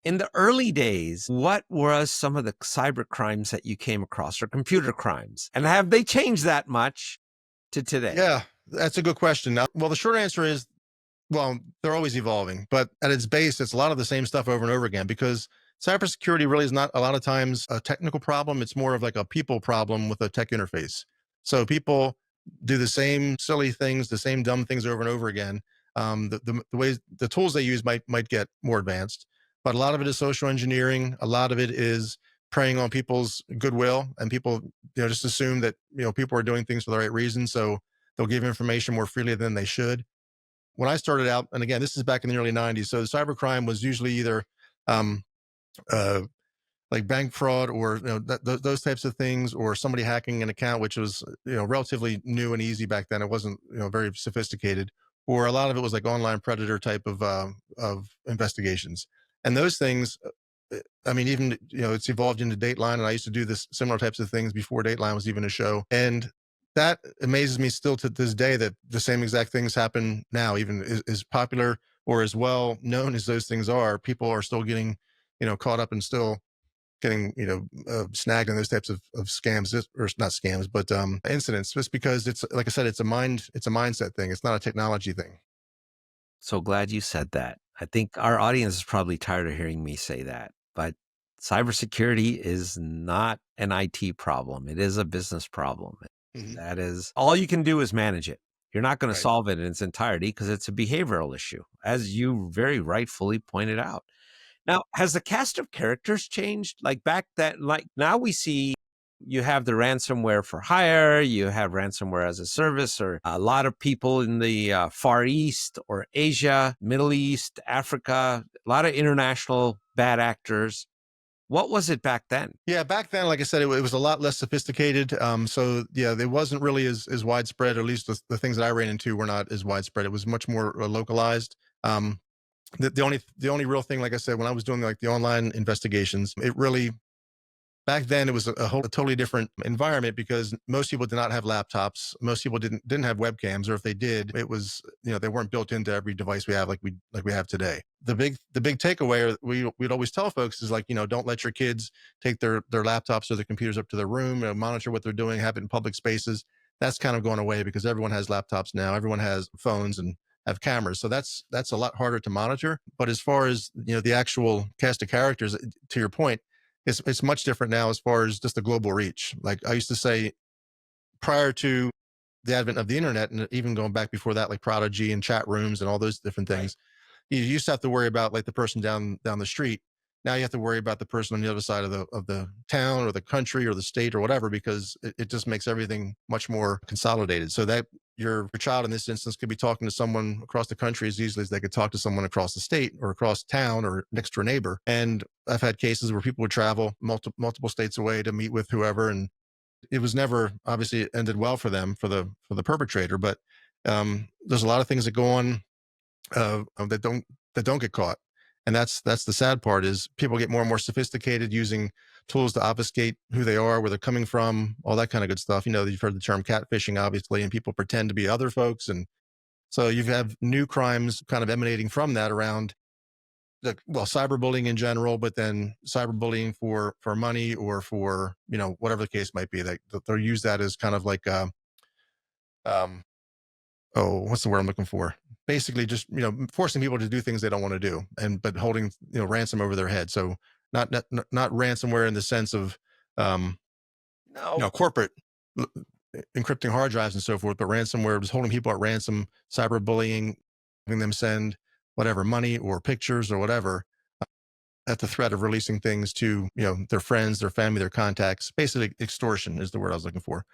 In the early days, what were some of the cyber crimes that you came across, or computer crimes? And have they changed that much to today? Yeah, that's a good question. Now, well, the short answer is, well, they're always evolving, but at its base, it's a lot of the same stuff over and over again because cybersecurity really is not a lot of times a technical problem. It's more of like a people problem with a tech interface. So people do the same silly things, the same dumb things over and over again. The ways, the tools they use might get more advanced, but a lot of it is social engineering. A lot of it is preying on people's goodwill, and people, just assume that people are doing things for the right reason. So they'll give information more freely than they should. When I started out, and again, this is back in the early 90s, so cybercrime was usually either um, uh, like bank fraud or those types of things, or somebody hacking an account, which was relatively new and easy back then. It wasn't very sophisticated, or a lot of it was like online predator type of investigations. And those things, I mean, even it's evolved into Dateline, and I used to do this similar types of things before Dateline was even a show. And that amazes me still to this day that the same exact things happen now, even as popular or as well known as those things are. People are still getting caught up and still getting snagged in those types of scams, or not scams, but incidents, just because it's, like I said, it's a mindset thing. It's not a technology thing. So glad you said that. I think our audience is probably tired of hearing me say that, but cybersecurity is not an IT problem. It is a business problem. Hmm. That is, all you can do is manage it. You're not going to Right. solve it in its entirety because it's a behavioral issue, as you very rightfully pointed out. Now, has the cast of characters changed? Like back that, like now we see you have the ransomware for hire, you have ransomware as a service, or a lot of people in the Far East or Asia, Middle East, Africa, a lot of international bad actors. What was it back then? Yeah, back then, like I said, it was a lot less sophisticated. So yeah, it wasn't really as widespread. Or at least the things that I ran into were not as widespread. It was much more localized. The only real thing, like I said, when I was doing like the online investigations, it really, back then it was a totally different environment because most people did not have laptops. Most people didn't have webcams, or if they did, it was they weren't built into every device we have like we have today. The big takeaway, or we'd always tell folks, is like, don't let your kids take their laptops or their computers up to their room, monitor what they're doing, have it in public spaces. That's kind of going away because everyone has laptops now, everyone has phones and have cameras, so that's a lot harder to monitor. But as far as the actual cast of characters, to your point, it's much different now as far as just the global reach. Like I used to say, prior to the advent of the internet, and even going back before that, like Prodigy and chat rooms and all those different things, you used to have to worry about like the person down the street. Now you have to worry about the person on the other side of the town or the country or the state or whatever, because it just makes everything much more consolidated. So that your child in this instance could be talking to someone across the country as easily as they could talk to someone across the state or across town or next to a neighbor. And I've had cases where people would travel multiple states away to meet with whoever, and it was never, obviously it ended well for them, for the perpetrator. But there's a lot of things that go on that don't get caught. And that's the sad part, is people get more and more sophisticated using tools to obfuscate who they are, where they're coming from, all that kind of good stuff. You've heard the term catfishing, obviously, and people pretend to be other folks. And so you have new crimes kind of emanating from that around cyberbullying in general, but then cyberbullying for money or for, whatever the case might be. They'll use that as kind of like, um, oh, what's the word I'm looking for? Basically, just forcing people to do things they don't want to do, but holding ransom over their head. So not ransomware in the sense of No. corporate l- encrypting hard drives and so forth, but ransomware is holding people at ransom, cyberbullying, having them send whatever money or pictures or whatever at the threat of releasing things to their friends, their family, their contacts. Basically, extortion is the word I was looking for.